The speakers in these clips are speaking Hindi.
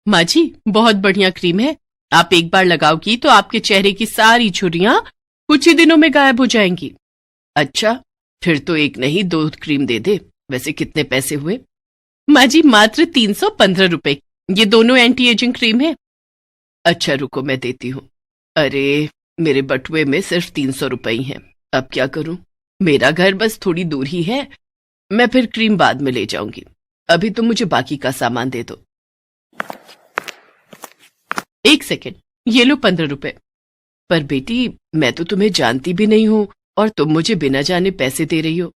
माँ जी, बहुत बढ़िया क्रीम है। आप एक बार लगाओगी तो आपके चेहरे की सारी झुर्रियां कुछ ही दिनों में गायब हो जाएंगी। अच्छा, फिर तो एक नहीं 2 क्रीम दे दे। वैसे कितने पैसे हुए? माँ जी, मात्र 315 रुपए। ये दोनों एंटी एजिंग क्रीम है। अच्छा रुको, मैं देती हूँ। अरे, मेरे बटुए में सिर्फ 300 रुपए ही हैं। अब क्या करूं? मेरा घर बस थोड़ी दूर ही है। मैं फिर क्रीम बाद में ले जाऊंगी। अभी तो मुझे बाकी का सामान दे दो। 1 सेकेंड, ये लो 15 रुपए। पर बेटी, मैं तो तुम्हें जानती भी नहीं हूं और तुम मुझे बिना जाने पैसे दे रही हो।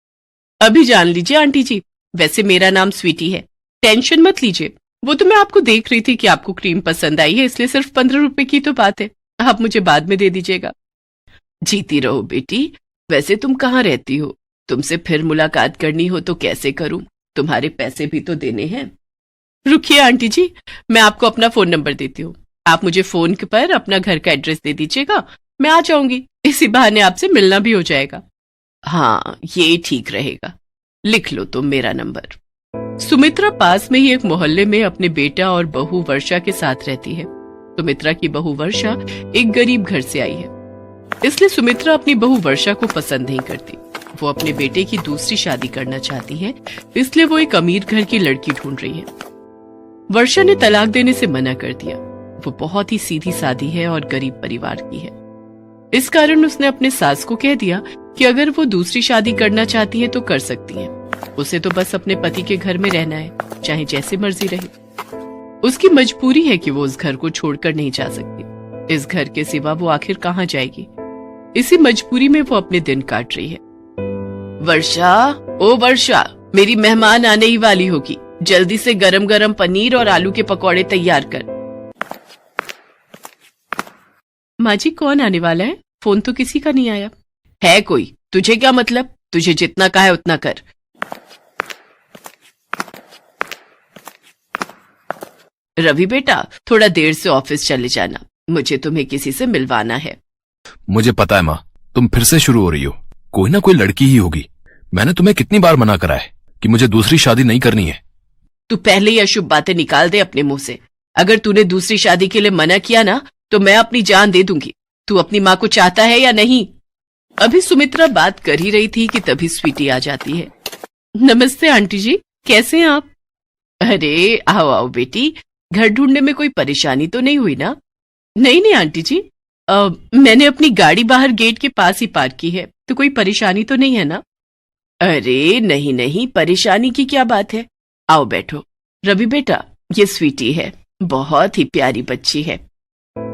अभी जान लीजिए आंटी जी, वैसे मेरा नाम स्वीटी है। टेंशन मत लीजिए। वो तो मैं आपको देख रही थी कि आपको क्रीम पसंद आई है, इसलिए सिर्फ 15 रुपए की तो बात है। आप मुझे बाद में दे दीजिएगा। जीती रहो बेटी। वैसे तुम कहाँ रहती हो? तुमसे फिर मुलाकात करनी हो तो कैसे करूं? तुम्हारे पैसे भी तो देने हैं। रुकिए आंटी जी, मैं आपको अपना फोन नंबर देती हूँ। आप मुझे फोन पर अपना घर का एड्रेस दे दीजिएगा, मैं आ जाऊंगी। इसी बहाने आपसे मिलना भी हो जाएगा। हाँ, ये ठीक रहेगा। लिख लो तुम मेरा नंबर। सुमित्रा पास में ही एक मोहल्ले में अपने बेटा और बहू वर्षा के साथ रहती है। सुमित्रा की बहू वर्षा एक गरीब घर से आई है, इसलिए सुमित्रा अपनी बहू वर्षा को पसंद नहीं करती। वो अपने बेटे की दूसरी शादी करना चाहती है, इसलिए वो एक अमीर घर की लड़की ढूंढ रही है। वर्षा ने तलाक देने से मना कर दिया। वो बहुत ही सीधी सादी है और गरीब परिवार की है। इस कारण उसने अपने सास को कह दिया कि अगर वो दूसरी शादी करना चाहती है तो कर सकती है। उसे तो बस अपने पति के घर में रहना है, चाहे जैसे मर्जी रहे। उसकी मजबूरी है कि वो उस घर को छोड़कर नहीं जा सकती। इस घर के सिवा वो आखिर कहाँ जाएगी? इसी मजबूरी में वो अपने दिन काट रही है। वर्षा, ओ वर्षा, मेरी मेहमान आने ही वाली होगी। जल्दी से गरम गरम पनीर और आलू के पकौड़े तैयार कर। माँ जी, कौन आने वाला है? फोन तो किसी का नहीं आया। है कोई? तुझे क्या मतलब? तुझे जितना कहा है उतना कर। रवि बेटा, थोड़ा देर से ऑफिस चले जाना, मुझे तुम्हें किसी से मिलवाना है। मुझे पता है माँ, तुम फिर से शुरू हो रही हो। कोई ना कोई लड़की ही होगी। मैंने तुम्हें कितनी बार मना करा है कि मुझे दूसरी शादी नहीं करनी है। तू पहले ही अशुभ बातें निकाल दे अपने मुंह से। अगर तूने दूसरी शादी के लिए मना किया ना तो मैं अपनी जान दे दूंगी। तू अपनी माँ को चाहता है या नहीं? अभी सुमित्रा बात कर ही रही थी कि तभी स्वीटी आ जाती है। नमस्ते आंटी जी, कैसे हैं आप? अरे आओ आओ बेटी, घर ढूंढने में कोई परेशानी तो नहीं हुई ना? नहीं नहीं आंटी जी, मैंने अपनी गाड़ी बाहर गेट के पास ही पार्क की है, तो कोई परेशानी तो नहीं है ना? अरे नहीं नहीं, परेशानी की क्या बात है। आओ बैठो। रवि बेटा, ये स्वीटी है, बहुत ही प्यारी बच्ची है।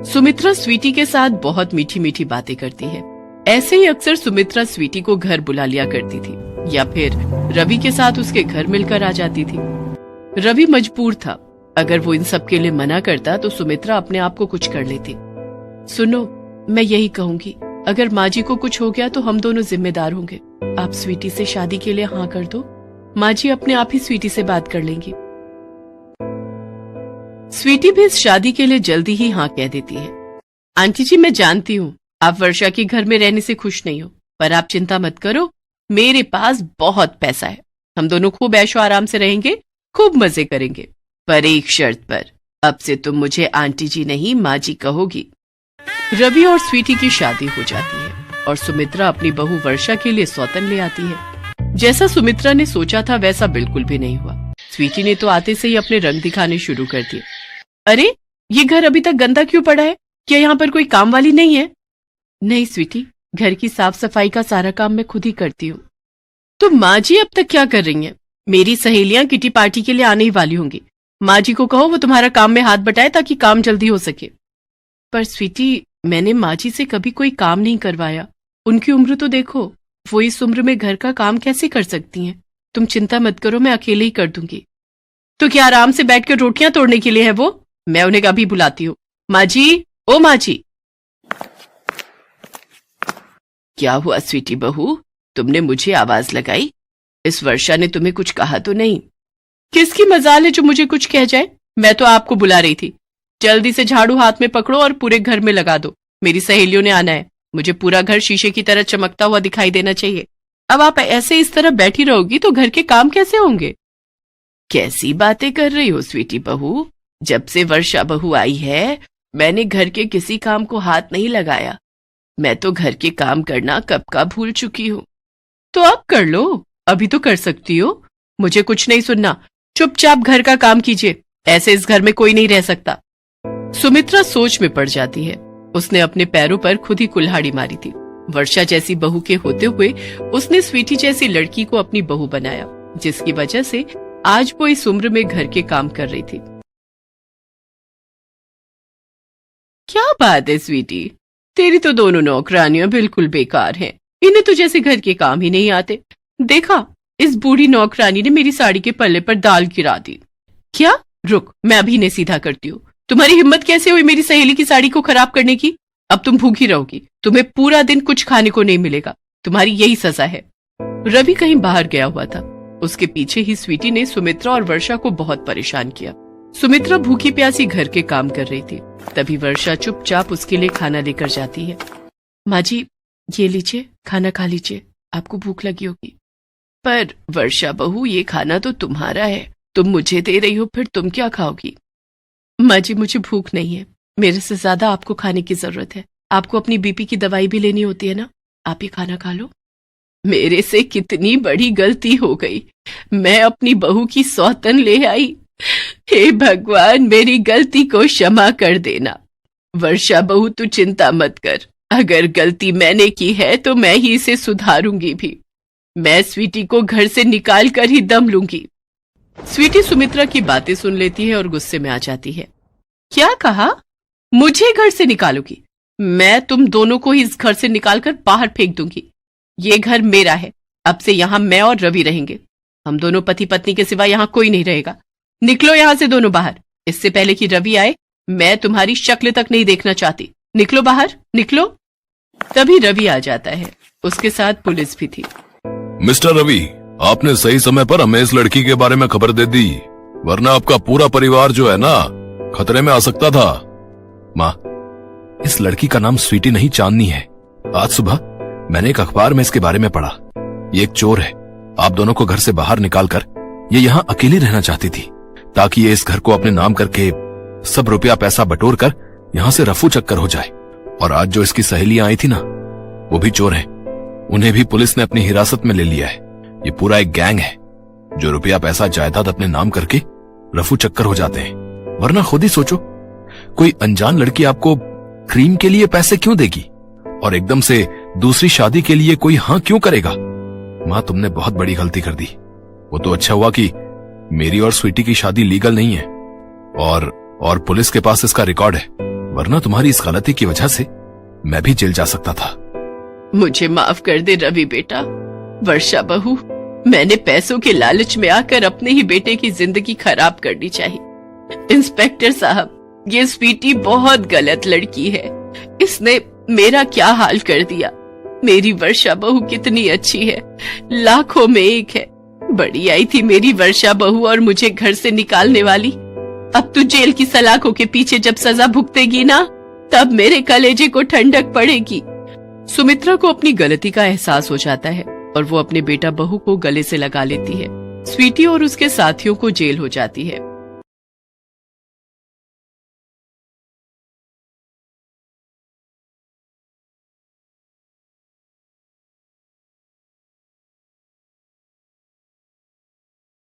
सुमित्रा स्वीटी के साथ बहुत मीठी मीठी बातें करती है। ऐसे ही अक्सर सुमित्रा स्वीटी को घर बुला लिया करती थी या फिर रवि के साथ उसके घर मिलकर आ जाती थी। रवि मजबूर था। अगर वो इन सब के लिए मना करता तो सुमित्रा अपने आप को कुछ कर लेती। सुनो, मैं यही कहूंगी, अगर माँ जी को कुछ हो गया तो हम दोनों जिम्मेदार होंगे। आप स्वीटी से शादी के लिए हाँ कर दो, माँ जी अपने आप ही स्वीटी से बात कर लेंगी। स्वीटी भी इस शादी के लिए जल्दी ही हाँ कह देती है। आंटी जी, मैं जानती हूँ आप वर्षा के घर में रहने से खुश नहीं हो, पर आप चिंता मत करो, मेरे पास बहुत पैसा है। हम दोनों खूब ऐशो आराम से रहेंगे, खूब मजे करेंगे, पर एक शर्त पर। अब से तुम मुझे आंटी जी नहीं माँ जी कहोगी। रवि और स्वीटी की शादी हो जाती है और सुमित्रा अपनी बहू वर्षा के लिए सौतन ले आती है। जैसा सुमित्रा ने सोचा था वैसा बिल्कुल भी नहीं हुआ। स्वीटी ने तो आते से ही अपने रंग दिखाने शुरू कर दिए। अरे, ये घर अभी तक गंदा क्यों पड़ा है? क्या यहाँ पर कोई काम वाली नहीं है? नहीं स्वीटी, घर की साफ सफाई का सारा काम मैं खुद ही करती हूँ। तो माँ जी अब तक क्या कर रही हैं? मेरी सहेलियां किटी पार्टी के लिए आने ही वाली होंगी। माँ जी को कहो वो तुम्हारा काम में हाथ बटाए ताकि काम जल्दी हो सके। पर स्वीटी, मैंने माँ जी से कभी कोई काम नहीं करवाया। उनकी उम्र तो देखो, वो इस उम्र में घर का काम कैसे कर सकती हैं? तुम चिंता मत करो, मैं अकेले ही कर दूंगी। तो क्या आराम से बैठकर रोटियां तोड़ने के लिए है वो? मैं उन्हें कभी बुलाती हूँ। माँ जी, ओ माँ जी। क्या हुआ स्वीटी बहू, तुमने मुझे आवाज लगाई? इस वर्षा ने तुम्हें कुछ कहा तो नहीं? किसकी मजाल है जो मुझे कुछ कह जाए? मैं तो आपको बुला रही थी। जल्दी से झाड़ू हाथ में पकड़ो और पूरे घर में लगा दो। मेरी सहेलियों ने आना है। मुझे पूरा घर शीशे की तरह चमकता हुआ दिखाई देना चाहिए। अब आप ऐसे इस तरह बैठी रहोगी तो घर के काम कैसे होंगे? कैसी बातें कर रही हो स्वीटी बहू? जब से वर्षा बहू आई है मैंने घर के किसी काम को हाथ नहीं लगाया। मैं तो घर के काम करना कब का भूल चुकी हूँ। तो अब कर लो, अभी तो कर सकती हो। मुझे कुछ नहीं सुनना, चुपचाप घर का काम कीजिए, ऐसे इस घर में कोई नहीं रह सकता। सुमित्रा सोच में पड़ जाती है। उसने अपने पैरों पर खुद ही कुल्हाड़ी मारी थी। वर्षा जैसी बहू के होते हुए उसने स्वीटी जैसी लड़की को अपनी बहू बनाया, जिसकी वजह से आज वो इस उम्र में घर के काम कर रही थी। क्या बात है स्वीटी, तेरी तो दोनों नौकरानियां बिल्कुल बेकार हैं। इन्हें तो जैसे घर के काम ही नहीं आते। देखा, इस बूढ़ी नौकरानी ने मेरी साड़ी के पल्ले पर दाल गिरा दी। क्या? रुक, मैं अभी इन्हें सीधा करती हूँ। तुम्हारी हिम्मत कैसे हुई मेरी सहेली की साड़ी को खराब करने की? अब तुम भूखी रहोगी, तुम्हें पूरा दिन कुछ खाने को नहीं मिलेगा। तुम्हारी यही सजा है। रवि कहीं बाहर गया हुआ था। उसके पीछे ही स्वीटी ने सुमित्रा और वर्षा को बहुत परेशान किया। सुमित्रा भूखी प्यासी घर के काम कर रही थी। तभी वर्षा चुपचाप उसके लिए खाना लेकर जाती है। माँ जी, ये लीजिए, खाना खा लीजिए, आपको भूख लगी होगी। पर वर्षा बहू, ये खाना तो तुम्हारा है, तुम मुझे दे रही हो, फिर तुम क्या खाओगी? माँ जी, मुझे भूख नहीं है, मेरे से ज्यादा आपको खाने की जरूरत है। आपको अपनी बीपी की दवाई भी लेनी होती है ना, आप ये खाना खा लो। मेरे से कितनी बड़ी गलती हो गई, मैं अपनी बहू की सौतन ले आई। हे भगवान, मेरी गलती को क्षमा कर देना। वर्षा बहू, तू चिंता मत कर, अगर गलती मैंने की है तो मैं ही इसे सुधारूंगी भी। मैं स्वीटी को घर से निकाल कर ही दम लूंगी। स्वीटी सुमित्रा की बातें सुन लेती है और गुस्से में आ जाती है। क्या कहा? मुझे घर से निकालोगी? मैं तुम दोनों को ही इस घर से निकालकर बाहर फेंक दूंगी। ये घर मेरा है, अब से यहाँ मैं और रवि रहेंगे। हम दोनों पति पत्नी के सिवा यहाँ कोई नहीं रहेगा। निकलो यहाँ से दोनों बाहर। इससे पहले कि रवि आए, मैं तुम्हारी शक्ल तक नहीं देखना चाहती। निकलो बाहर, निकलो। तभी रवि आ जाता है, उसके साथ पुलिस भी थी। मिस्टर रवि, आपने सही समय पर हमें इस लड़की के बारे में खबर दे दी, वरना आपका पूरा परिवार जो है ना, खतरे में आ सकता था। माँ, इस लड़की का नाम स्वीटी नहीं, चांदनी है। आज सुबह मैंने एक अखबार में इसके बारे में पढ़ा। ये एक चोर है। आप दोनों को घर से बाहर निकालकर ये यहाँ अकेली रहना चाहती थी, ताकि ये इस घर को अपने नाम करके सब रुपया पैसा बटोर कर यहाँ से रफू चक्कर हो जाए। और आज जो इसकी सहेलियां आई थी ना, वो भी चोर हैं। उन्हें भी पुलिस ने अपनी हिरासत में ले लिया है। ये पूरा एक गैंग है जो रुपया पैसा जायदाद अपने नाम करके रफू चक्कर हो जाते हैं। वरना खुद ही सोचो, कोई अनजान लड़की आपको क्रीम के लिए पैसे क्यों देगी, और एकदम से दूसरी शादी के लिए कोई हाँ क्यों करेगा? माँ, तुमने बहुत बड़ी गलती कर दी। वो तो अच्छा हुआ कि मेरी और स्वीटी की शादी लीगल नहीं है और पुलिस के पास इसका रिकॉर्ड है, वरना तुम्हारी इस गलती की वजह से मैं भी जेल जा सकता था। मुझे माफ कर दे रवि बेटा। वर्षा बहू, मैंने पैसों के लालच में आकर अपने ही बेटे की जिंदगी खराब कर दी चाहिए। इंस्पेक्टर साहब, ये स्वीटी बहुत गलत लड़की है। इसने मेरा क्या हाल कर दिया। मेरी वर्षा बहू कितनी अच्छी है, लाखों में एक है। बड़ी आई थी मेरी वर्षा बहू और मुझे घर से निकालने वाली। अब तू जेल की सलाखों के पीछे जब सजा भुगतेगी ना, तब मेरे कलेजे को ठंडक पड़ेगी। सुमित्रा को अपनी गलती का एहसास हो जाता है और वो अपने बेटा बहू को गले से लगा लेती है। स्वीटी और उसके साथियों को जेल हो जाती है।